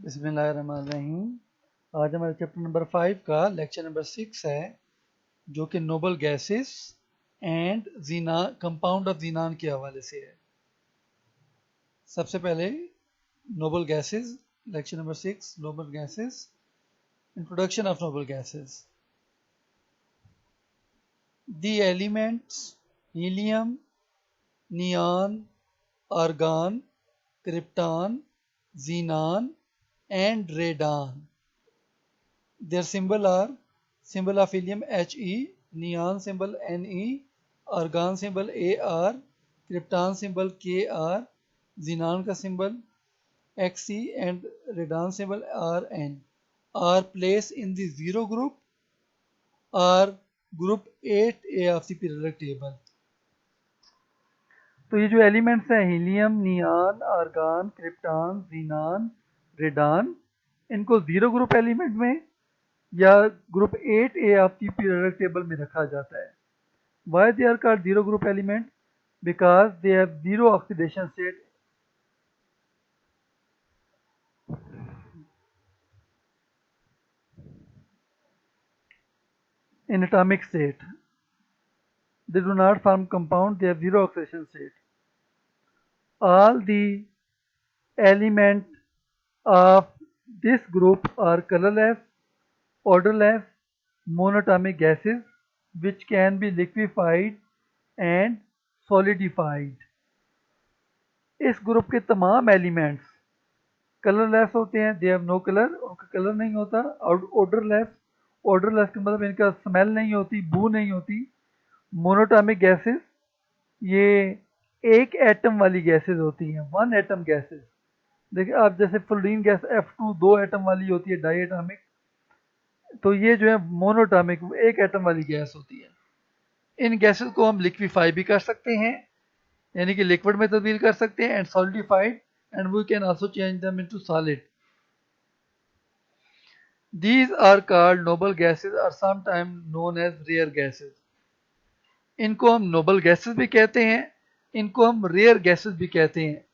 बिस्मिल्लाहिर्रहमानिर्रहीम। आज हमारे चैप्टर नंबर 5 का लेक्चर नंबर 6 है, जो कि noble gases and xenon compound of xenon के हवाले से है। सबसे पहले noble gases, lecture number 6, noble gases, introduction of noble gases. The elements helium, neon, argon, krypton, xenon and radon. Their symbol of helium He, neon symbol Ne, argon symbol Ar, krypton symbol Kr, xenon का symbol Xc and radon symbol Rn are placed in the zero group or group 8A of the periodic table. तो ये जो elements हैं helium, neon, argon, krypton, xenon, radon, इनको zero group element में या group 8A of the periodic table में रखा जाता है। Why they are called zero group element? Because they have zero oxidation state in atomic state. They do not form compound, they have zero oxidation state. All the elements of this group are colorless, odorless, monatomic gases which can be liquefied and solidified. इस group के तमाम elements colourless होते हैं, they have no colour, उनका colour नहीं होता। और odourless का मतलब इनका स्मेल नहीं होती, बू नहीं होती। मोनोटॉमिक गैसेस, ये एक एटम वाली गैसेस होती हैं, वन एटम गैसेस। देखिए आप, जैसे फ्लोरीन गैस F2 दो एटम वाली होती है, डाई एटॉमिक, तो ये जो है मोनोटॉमिक एक एटम वाली गैस होती है। इन गैसेस को हम लिक्विफाई भी कर सकते हैं, यानी कि लिक्विड में तब्दील कर सकते हैं, and solidified, and we can also change them into solid. These are called noble gases or sometimes known as rare gases. इनको हम नोबल गैसेस भी कहते हैं, इनको हम रेयर गैसेस भी कहते हैं,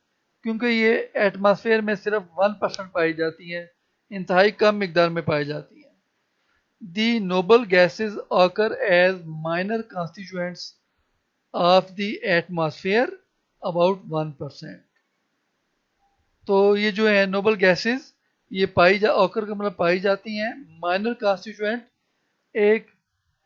क्योंकि ये एटमॉस्फेयर में सिर्फ 1% पाई जाती हैं, इंतहाई कम मिकदार में पाई जाती हैं। The noble gases occur as minor constituents of the atmosphere about 1%। तो ये जो है नोबल गैसेस, ये ऑकर का मतलब पाई जाती हैं, माइनर कॉन्स्टिट्यूएंट एक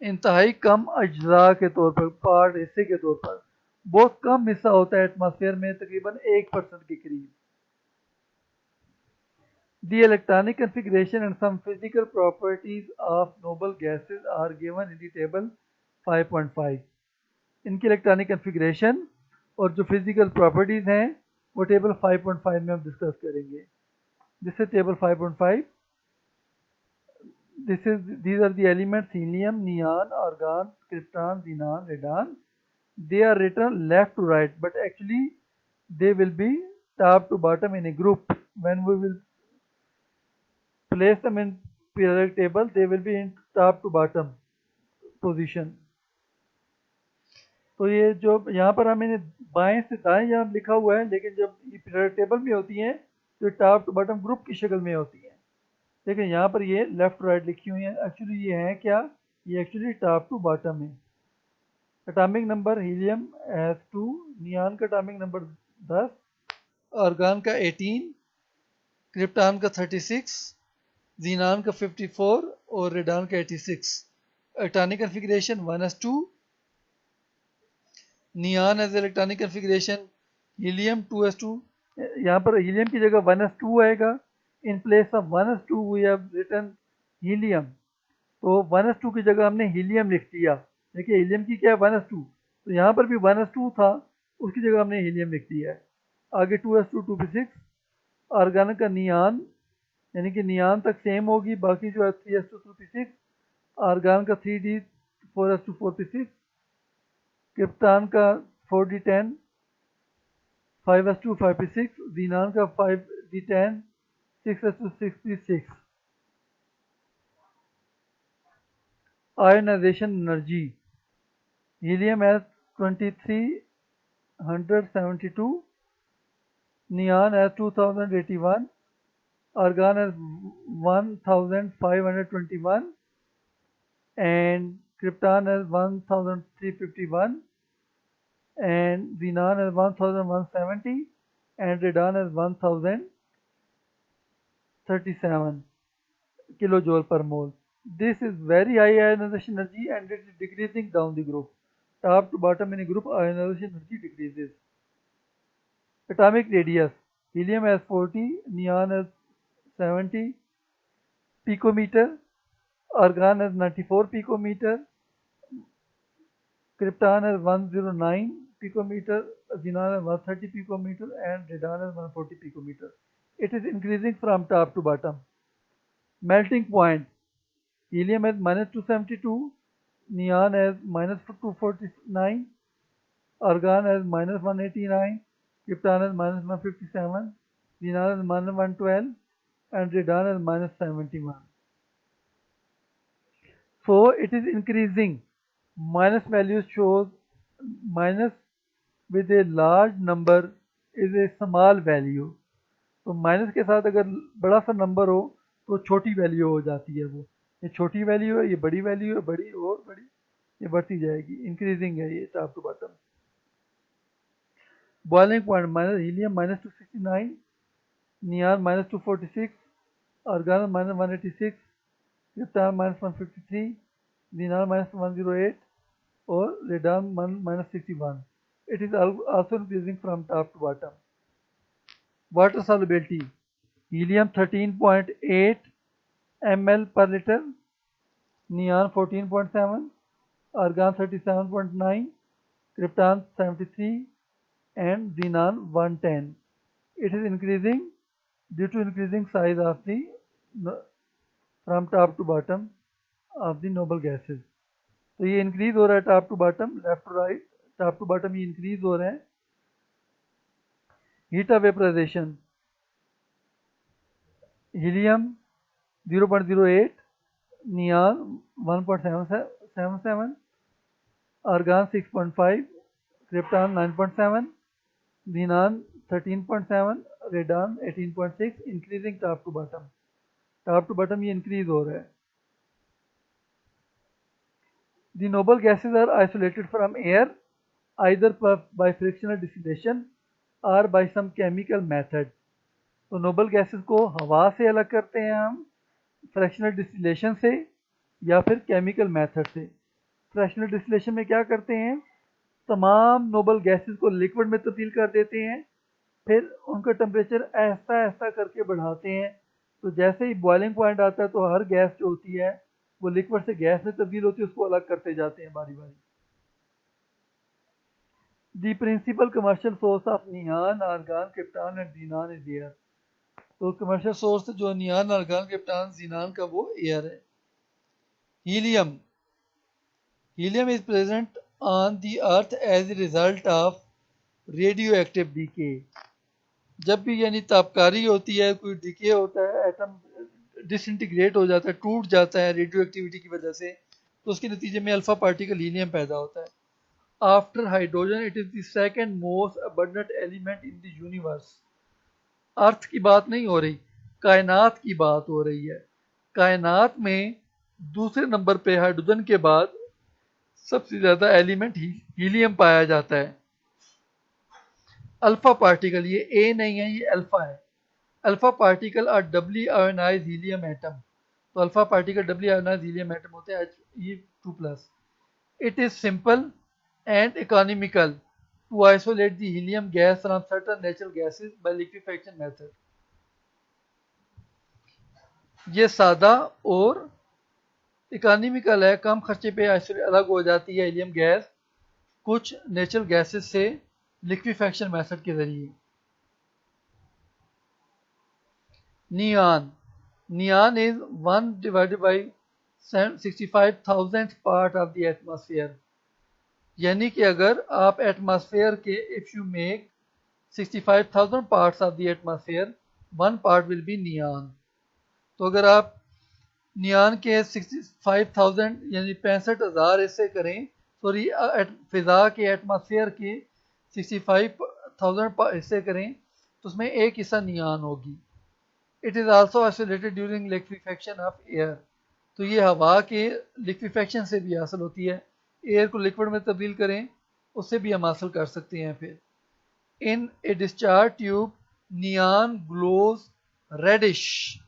इंतहाई कम अज्जा के तौर पर, पार्ट हिस्से के तौर पर, बहुत कम हिस्सा होता है एटमॉस्फेयर में, तकरीबन 1% के करीब। The electronic configuration and some physical properties of noble gases are given in the table 5.5. इनकी इलेक्ट्रॉनिक कन्फिग्रेशन और जो फिजिकल प्रॉपर्टीज हैं वो टेबल 5.5 में हम डिस्कस करेंगे। This is table 5.5। These are the elements helium, neon, argon, krypton, xenon, radon. They are written left to right, but actually they will be top to bottom in a group. When we will place them in periodic table, they will be in top to bottom position. तो ये जो यहाँ पर हमें बाएं से दाएं यहाँ लिखा हुआ है, लेकिन जब ये पीरियोडिक टेबल में होती हैं तो टॉप टू बॉटम ग्रुप की शक्ल में होती हैं। लेकिन यहाँ पर ये लेफ्ट टू राइट लिखी हुई है। एक्चुअली ये है क्या, ये एक्चुअली टॉप टू बॉटम है। Atomic number helium S2, neon का एटॉमिक नंबर 10, आर्गन का 18, क्रिप्टॉन का 36, जीनान का 54 और रेडॉन का 86। Electronic configuration 1s2। Neon as electronic configuration helium 2s2। यहाँ पर हीलियम की जगह 1s2 आएगा। In place of 1s2 we have written helium. तो 1s2 की जगह हमने हीलियम लिख दिया। देखिए हीलियम की क्या है, 1s2, तो यहाँ पर भी 1s2 था, उसकी जगह हमने हीलियम लिख दिया है। आगे 2s2 2p6। आर्गन का नियॉन, यानी कि नियॉन तक सेम होगी, बाकी जो है 3s2 2p6। आर्गन का 3d 4s2 4p6। क्रिप्टॉन का 4d10 5s2 5p6। जीनान का 5d10 6s2 6p6। Ionization energy helium as 2372, neon as 2081, argon has 1521 and krypton has 1351 and xenon has 1170 and radon has 1037 kilojoule per mole. This is very high ionization energy and it is decreasing down the group. Top to bottom in a group, ionization energy decreases. Atomic radius. Helium has 40, neon has 70 picometer, argon has 94 picometer, krypton has 109 picometer, xenon has 130 picometer, and radon has 140 picometer. It is increasing from top to bottom. Melting point. Helium has minus 272, neon has minus 249, argon has minus 189, krypton has minus 157, xenon has minus 112, and radon has minus 71. So it is increasing. Minus values shows minus with a large number is a small value. तो minus के साथ अगर बड़ा सा number हो तो छोटी value हो जाती है। वो ये छोटी वैल्यू है, ये बड़ी वैल्यू है, बड़ी और बड़ी, ये बढ़ती जाएगी, इंक्रीजिंग है ये top to bottom. Boiling point minus helium minus 269, neon minus 246, argon minus 186, krypton minus 153, xenon minus 108 or radon minus 61. It is also increasing from top to bottom. Water solubility. Helium 13.8 ml per liter, neon 14.7, argon 37.9, krypton 73 and xenon 110. It is increasing due to increasing size of the from top to bottom of the noble gases. तो ये increase हो रहा है top to bottom, left to right, top to bottom ये increase हो रहे हैं। Heat of vaporization, helium 0.08, neon 1.77, argon 6.5, krypton 9.7, xenon 13.7, radon 18.6, increasing top to bottom. Top to bottom ये इंक्रीज हो रहा है। The noble gases are isolated from air either by frictional distillation or by some chemical method. तो noble gases को हवा से अलग करते हैं हम फ्रैक्शनल डिस्टिलेशन से या फिर केमिकल मेथड से। फ्रैक्शनल डिस्टिलेशन में क्या करते हैं, तमाम नोबल गैसेस को लिक्विड में तब्दील कर देते हैं, फिर उनका टेम्परेचर ऐसा ऐसा करके बढ़ाते हैं, तो जैसे ही बॉइलिंग पॉइंट आता है तो हर गैस जो होती है वो लिक्विड से गैस में तब्दील होती है, उसको अलग करते जाते हैं बारी बारी। The principal commercial source of neon, argon, krypton and xenon is air. तो कमर्शियल सोर्स जो नियॉन, आर्गन, क्रिप्टॉन, xenon का वो एयर है। Helium, helium is present on the earth as a result of radioactive decay. जब भी यानी तापकारी होती है, कोई डीके होता है, एटम डिसइंटीग्रेट हो जाता है, टूट जाता है रेडियो एक्टिविटी की वजह से, तो उसके नतीजे में अल्फा पार्टिकल हीलियम पैदा होता है। After hydrogen it is the second most abundant element in the universe. Earth की बात नहीं हो रही, कायनात की बात हो रही है। कायनात में दूसरे नंबर पे हाइड्रोजन के बाद सबसे ज्यादा एलिमेंट हीलियम पाया जाता है। अल्फा पार्टिकल, ये ए नहीं है, ये अल्फा है। Alpha particle are doubly ionized helium atom. तो alpha particle doubly ionized helium atom होते हैं He2+। It is simple and economical to isolate the helium gas from certain natural gases by liquefaction method. ये सादा और economical है, कम खर्चे पे अलग हो जाती है हीलियम गैस कुछ नेचुरल गैसेस से लिक्विफेक्शन मेथड के जरिए। Neon, neon is 1/65,000th part of the atmosphere. यानी कि अगर आप एटमॉस्फेयर के if you make 65,000 parts of the atmosphere, 1 part will be neon. तो अगर आप नियॉन के 65,000 यानी 65,000 हिस्से करें, सॉरी फिजा के एटमॉस्फेयर के 65,000 हिस्से करें, तो उसमें एक हिस्सा नियॉन होगी। It is also isolated during liquefaction of air. तो ये हवा के लिक्विफेक्शन से भी हासिल होती है। एयर को लिक्विड में तब्दील करें, उससे भी हम हासिल कर सकते हैं। फिर in a discharge tube neon glows reddish.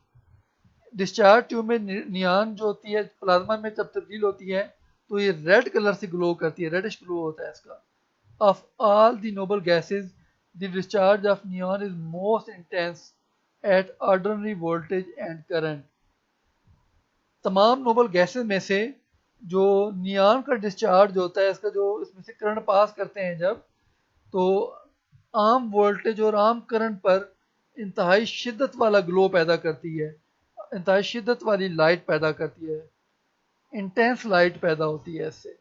Discharge tube में नियान जो होती है प्लाज्मा में जब तब्दील होती है तो ये रेड कलर से ग्लो करती है, रेडिश ग्लो होता है इसका। Of all the noble gases the discharge of neon is most intense at ordinary voltage and current. तमाम नोबल गैसेज में से जो नियॉन का डिस्चार्ज होता है, इसका जो इसमें से करंट पास करते हैं जब, तो आम वोल्टेज और आम करंट पर इंतहाई शिद्दत वाला ग्लो पैदा करती है, इंतहाई शिद्दत वाली लाइट पैदा करती है, इंटेंस लाइट पैदा होती है इससे।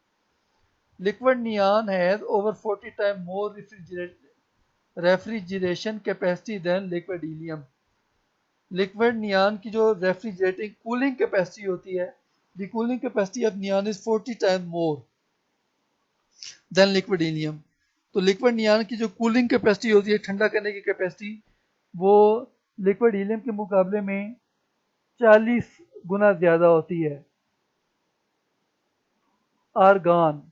Liquid neon has over 40 time more refrigeration capacity than liquid helium. Liquid neon की जो रेफ्रिजरेटिंग कूलिंग कैपेसिटी होती है, the cooling capacity of neon is 40 time more than liquid helium. तो लिक्विड नियॉन की जो कूलिंग कैपेसिटी होती है, ठंडा करने की कैपेसिटी, वो लिक्विड हीलियम के मुकाबले में 40 गुना ज्यादा होती है। Argon.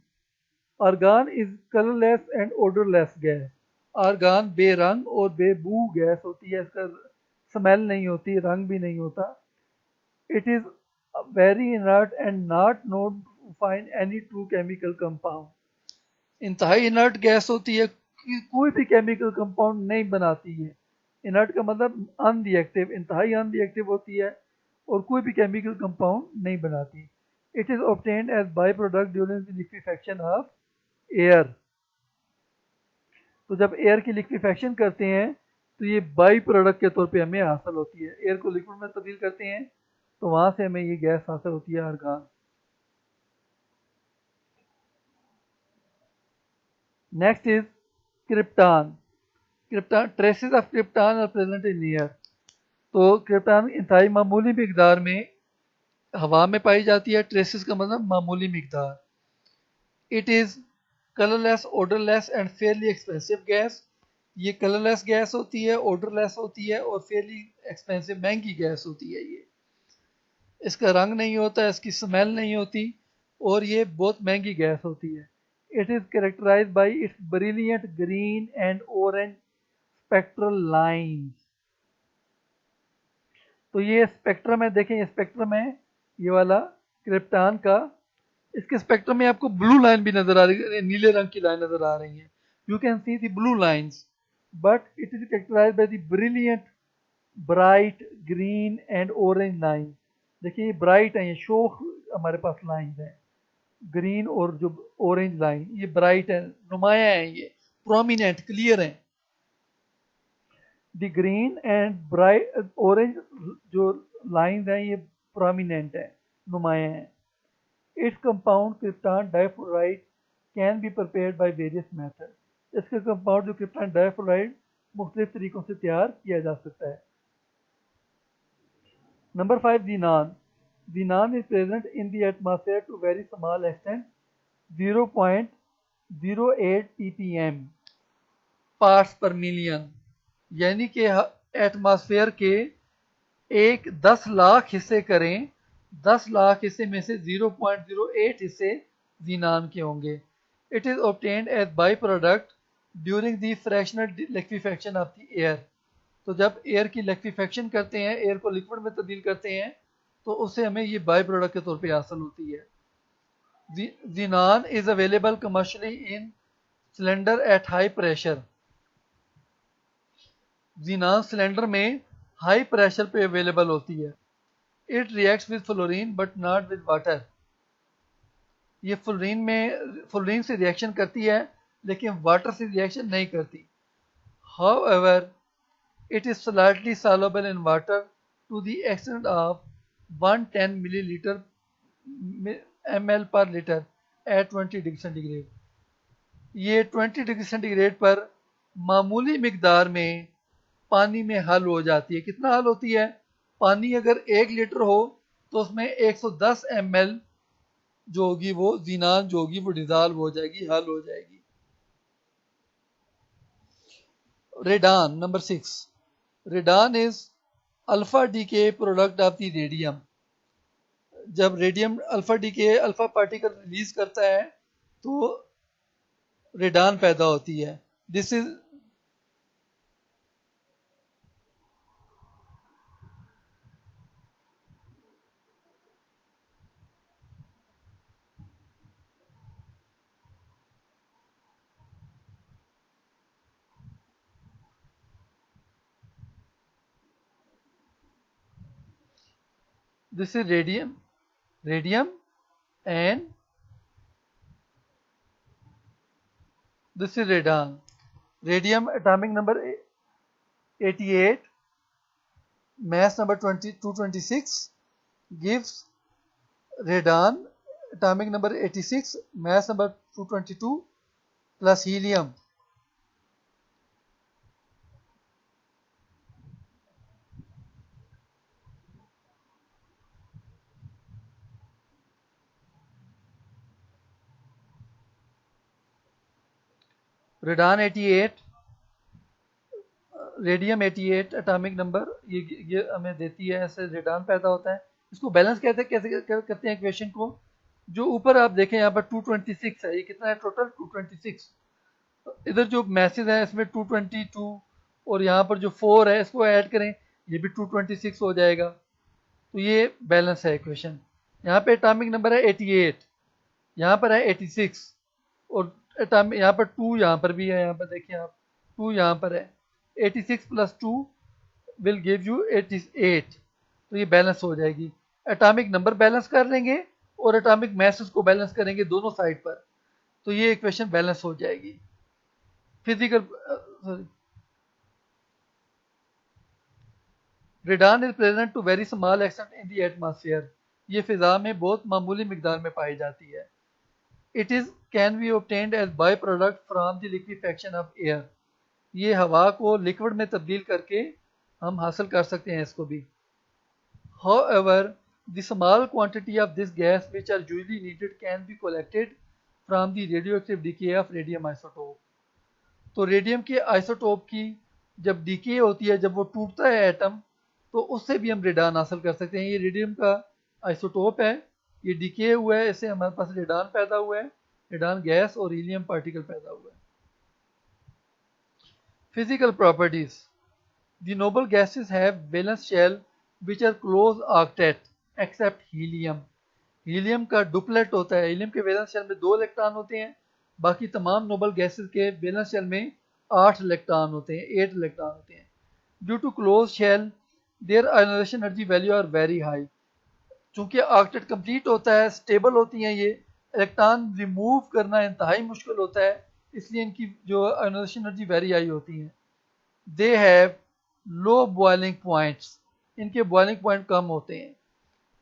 Argon is colourless and odourless gas. Argon बेरंग और बेबू गैस होती है, इसका स्मेल नहीं होती, रंग भी नहीं होता। It is very inert and not known to find any to chemical compound. इंतहाई इनर्ट गैस होती है, कोई भी केमिकल कंपाउंड नहीं बनाती है। इनर्ट का मतलब अनरिएक्टिव, इंतहाई अनरिएक्टिव होती है और कोई भी केमिकल कंपाउंड नहीं बनाती। It is obtained as by product during the liquefaction of air. तो जब एयर की लिक्विफेक्शन करते हैं तो ये बाई प्रोडक्ट के तौर पे हमें हासिल होती है। एयर को लिक्विड में तब्दील करते हैं तो वहां से हमें ये गैस हासिल होती है, argon. Next is krypton. Krypton, traces of krypton are present in air. तो क्रिप्टॉन इंतहाई मामूली मिकदार में हवा में पाई जाती है। ट्रेसेस का मतलब मामूली मिकदार। It is colourless, odourless and fairly expensive gas. ये कलरलेस गैस होती है, ओडरलेस होती है और फेयरली एक्सपेंसिव, महंगी गैस होती है ये। इसका रंग नहीं होता, इसकी स्मेल नहीं होती और ये बहुत महंगी गैस होती है। It is characterised by its brilliant green and orange spectral lines. तो ये स्पेक्ट्रम है, देखें ये स्पेक्ट्रम है, ये वाला क्रिप्टॉन का। इसके स्पेक्ट्रम में आपको ब्लू लाइन भी नजर आ रही है, नीले रंग की लाइन नजर आ रही है। You can see the blue lines, but it is characterised by the brilliant bright green and orange line. देखिए ये ब्राइट है, ये शोख हमारे पास लाइन है, ग्रीन और जो ऑरेंज लाइन, ये ब्राइट है, नुमाया है, ये प्रोमिनेंट, क्लियर है। The green and bright orange जो लाइन है ये प्रोमिनेंट है, नुमाया है। Its compound krypton difluoride can be prepared by various method. इसका कंपाउंड जो क्रिप्टॉन डाइफ्लोराइड मुख्तलिफ तरीकों से तैयार किया जा सकता है। Number 5, xenon. Xenon is present in the atmosphere to very small extent, 0.08 ppm parts per million, यानी कि एटमॉस्फेयर के 10 लाख हिस्से करें, 10 लाख हिस्से में से 0.08 हिस्से xenon के होंगे। It is obtained as by product during the fractional liquefaction of the air. तो जब एयर की लिक्विफेक्शन करते हैं, एयर को लिक्विड में तब्दील करते हैं, तो उससे हमें ये बाई प्रोडक्ट के तौर पे हासिल होती है। xenon is available commercially in cylinder at high pressure. xenon cylinder में हाई प्रेशर पे अवेलेबल होती है। It reacts with fluorine but not with water. ये फ्लोरीन से रिएक्शन करती है लेकिन वाटर से रिएक्शन नहीं करती। However it is slightly soluble in water to the extent of 110 milliliter ml per liter at 20 degree centigrade. ये 20 डिग्री सेंटीग्रेड पर मामूली मिकदार में पानी में हल हो जाती है। कितना हल होती है? पानी अगर 1 लीटर हो तो उसमें 110 ml जो होगी वो xenon जो होगी वो डिजॉल्व हो जाएगी, हल हो जाएगी। Radon number 6। Radon is alpha decay product of the radium. जब radium alpha decay alpha particle release करता है तो रेडान पैदा होती है। This is this is radium and this is radon. Radium atomic number 88, mass number 226 gives radon atomic number 86, mass number 222 plus helium. Radon 88, radium 88 atomic number, ये हमें देती है, ऐसे रेडान पैदा होता है। इसको बैलेंस कहते हैं, कैसे करते हैं इक्वेशन को। जो ऊपर आप देखें यहाँ पर 226 है, ये कितना है टोटल 226। इधर जो मैसेज है इसमें 222 और यहाँ पर जो 4 है इसको ऐड करें, ये भी 226 हो जाएगा। तो ये बैलेंस है इक्वेशन। यहाँ पे एटॉमिक नंबर है 88, यहाँ पर है 86 और एटॉमिक यहाँ पर 2 यहाँ पर भी है, यहाँ पर देखिए आप 2 यहाँ पर है। 86 प्लस 2 विल गिव यू 88। तो ये बैलेंस हो जाएगी। एटॉमिक नंबर बैलेंस कर लेंगे और एटॉमिक मैसेज को बैलेंस करेंगे दोनों साइड पर, तो ये इक्वेशन बैलेंस हो जाएगी। Physical sorry, radon is present to very small extent in the atmosphere. ये फिजा में बहुत मामूली मिकदार में पाई जाती है। It is can be obtained as by product from the liquefaction of air. ये हवा को लिक्विड में तब्दील करके हम हासिल कर सकते हैं इसको भी। However, the small quantity of this gas which are usually needed can be collected from the radioactive decay of radium isotope। तो रेडियम के आइसोटोप की जब डीके होती है, जब वो टूटता है एटम, तो उससे भी हम रेडान हासिल कर सकते हैं। ये रेडियम का आइसोटोप है, ये डीके हुआ है, इससे हमारे पास रेडान पैदा हुआ है, रेडान गैस और हीलियम पार्टिकल पैदा हुआ है। Physical properties. The noble gases have valence shell which are close octet except helium। Helium का डुप्लेट होता है। हीलियम के वैलेंस शेल में 2 इलेक्ट्रॉन होते हैं, बाकी तमाम नोबल गैसेस के वैलेंस शेल में 8 इलेक्ट्रॉन होते हैं, 8 इलेक्ट्रॉन होते हैं। Due to close shell their ionisation energy value are very high. चूंकि ऑक्टेट कंप्लीट होता है, स्टेबल होती हैं ये, इलेक्ट्रॉन रिमूव करना इंतहाई मुश्किल होता है, इसलिए इनकी जो आयोनाइजेशन एनर्जी वेरी हाई होती है। They have low boiling points, इनके बॉइलिंग पॉइंट कम होते हैं।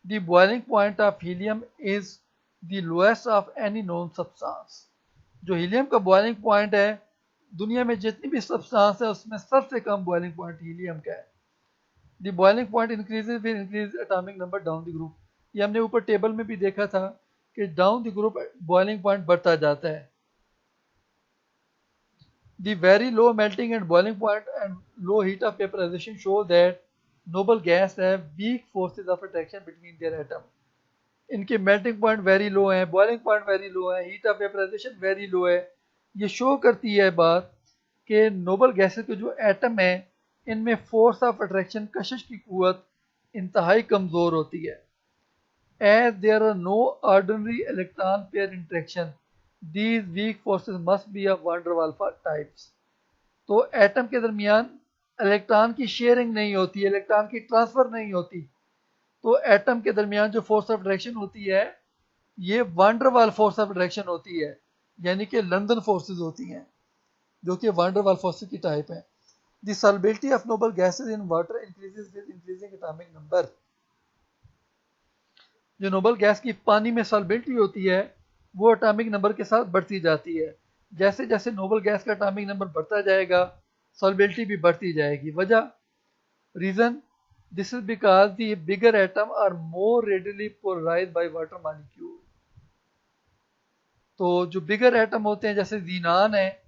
The boiling point of helium is the lowest of any known substance. जो हीलियम का बॉइलिंग पॉइंट है, दुनिया में जितनी भी सब्सटेंस है उसमें सबसे कम बॉइलिंग पॉइंट हीलियम का है। The boiling point increases with increase atomic number down the group. ये हमने ऊपर टेबल में भी देखा था कि down the group boiling point बढ़ता जाता है। The very low melting and boiling point and low heat of vaporization show that noble gas have weak forces of attraction between their atom। इनके melting point very low है, boiling point very low है, heat of vaporization very low है। ये show करती है बात कि noble gases के जो एटम है इनमें फोर्स ऑफ अट्रैक्शन, कशिश की कुवत इंतहाई कमज़ोर होती है। As there are no ordinary electron pair interaction, these weak forces must be of van der Waals types। तो एटम के दरमियान इलेक्ट्रॉन की शेयरिंग नहीं होती, इलेक्ट्रॉन की ट्रांसफर नहीं होती, तो एटम के दरमियान जो फोर्स ऑफ अट्रैक्शन होती है ये वान डर वाल फोर्स ऑफ अट्रैक्शन होती है, यानी कि लंदन फोर्सेस होती हैं, जो कि वान डर वाल फोर्सेस की टाइप है। The solubility of noble gases in water increases with increasing atomic number. जो नोबल गैस की पानी में सॉल्युबिलिटी होती है वो एटॉमिक नंबर के साथ बढ़ती जाती है। जैसे जैसे नोबल गैस का एटॉमिक नंबर बढ़ता जाएगा सॉल्युबिलिटी भी बढ़ती जाएगी। वजह, reason, this is because the bigger atom are more readily polarised by water molecule. तो जो बिगर एटम होते हैं जैसे जीनान है,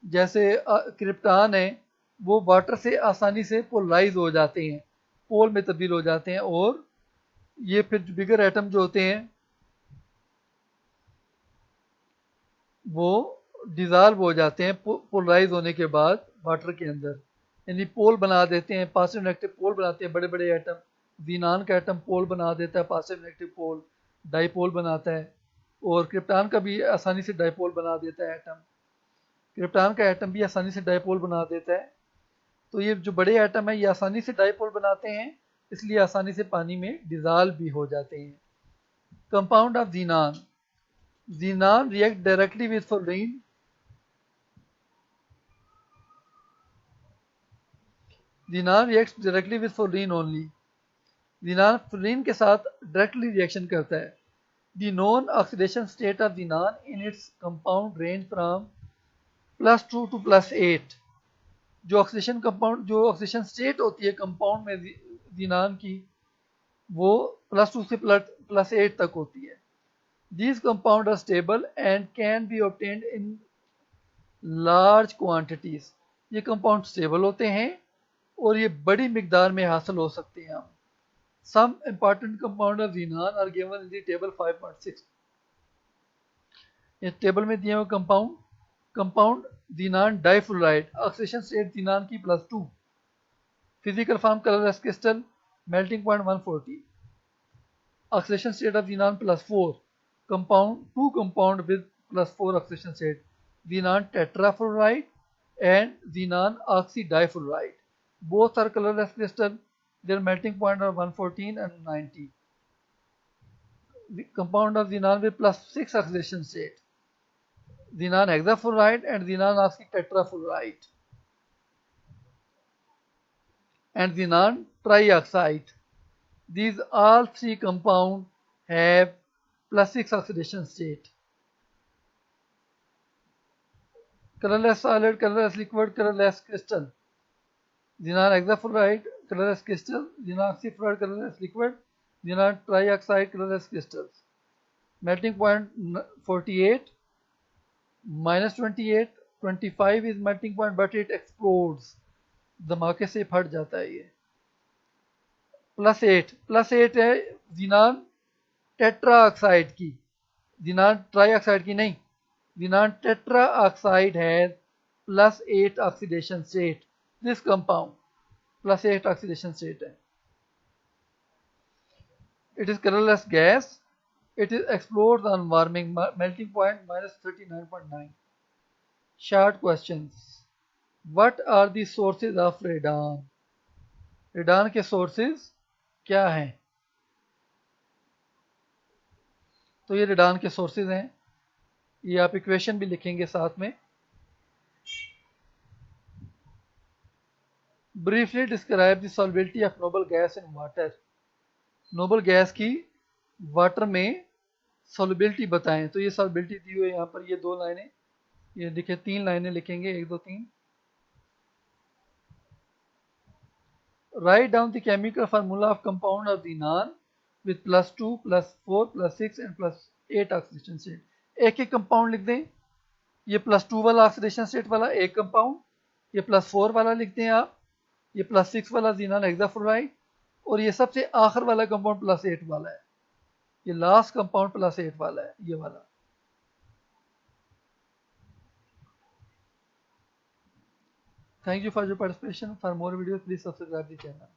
जैसे क्रिप्टान है, वो वाटर से आसानी से पोलराइज हो जाते हैं। पोल में तब्दील हो जाते हैं और ये फिर बिगर एटम जो होते हैं वो डिजॉल्व हो जाते हैं पोलराइज होने के बाद वाटर के अंदर, यानी पोल बना देते हैं, पॉजिटिव नेगेटिव पोल बनाते हैं बड़े बड़े एटम। ज़ीनान का एटम पोल बना देता है, पॉजिटिव नेगेटिव पोल डाईपोल बनाता है, और क्रिप्टॉन का भी आसानी से डाईपोल बना देता है एटम। क्रिप्टॉन का एटम भी आसानी से डाईपोल बना देता है। तो ये जो बड़े एटम है ये आसानी से डाईपोल बनाते हैं, इसलिए आसानी से पानी में डिजॉल्व भी हो जाते हैं। Compound of xenon, xenon react directly with fluorine, xenon reacts directly with fluorine only, xenon fluorine के साथ डायरेक्टली रिएक्शन करता है। The known oxidation state of xenon in its compound range from +2 to +8। जो oxidation compound, जो oxidation state होती है compound में xenon की, वो +2 से +8 तक होती है। These compounds are stable and can be obtained in large quantities। ये कंपाउंड स्टेबल होते हैं और ये बड़ी मिकदार में हासिल हो सकते हैं हम। Some important compound of xenon are given in the table 5.6। इस टेबल में दिए हुए compound xenon difluoride, oxidation state xenon की +2, physical form colourless crystal, melting point 140, oxidation state of xenon +4, compound, two compound with +4 oxidation state, xenon tetrafluoride and xenon oxydifluoride. Both are colorless crystal. Their melting point are 114 and 90. The compound of xenon with +6 oxidation state, xenon hexafluoride and xenon oxytetrafluoride, and xenon trioxide. These all three compounds have +6 oxidation state. Colorless solid, colorless liquid, colorless crystal. Xenon hexafluoride, colorless crystal. Xenon oxyfluoride, colorless liquid. Xenon trioxide, colorless crystals. Melting point 48, -28, 25 is melting point, but it explodes. धमाके से फट जाता है ये। +8 है xenon tetroxide की, xenon trioxide की नहीं। xenon tetraoxide has +8 oxidation state. This compound +8 oxidation state है। It is colorless gas. It is explodes on warming, melting point -39.9. Short questions. What are the sources of radon? Radon के sources क्या हैं? तो ये radon के sources हैं, ये आप इक्वेशन भी लिखेंगे साथ में। Briefly describe the solubility of noble gas in water. Noble gas की वाटर में सॉल्युबिलिटी बताएं। तो ये सॉल्युबिलिटी दी हुई है यहाँ पर, ये 2 लाइनें, ये लिखे 3 लाइनें लिखेंगे, 1 2 3। Write down the chemical formula of compound of xenon with +2, +4, +6 and +8 oxidation state. एक एक कंपाउंड लिख दें। ये +2 वाला ऑक्सीडेशन स्टेट वाला एक कंपाउंड, ये +4 वाला लिख दें आप, ये +6 वाला xenon हेक्साफ्लोराइड, और ये सबसे आखिर वाला कंपाउंड +8 वाला है। ये लास्ट कंपाउंड +8 वाला है, ये वाला। Thank you for your participation. For more videos, please subscribe the channel.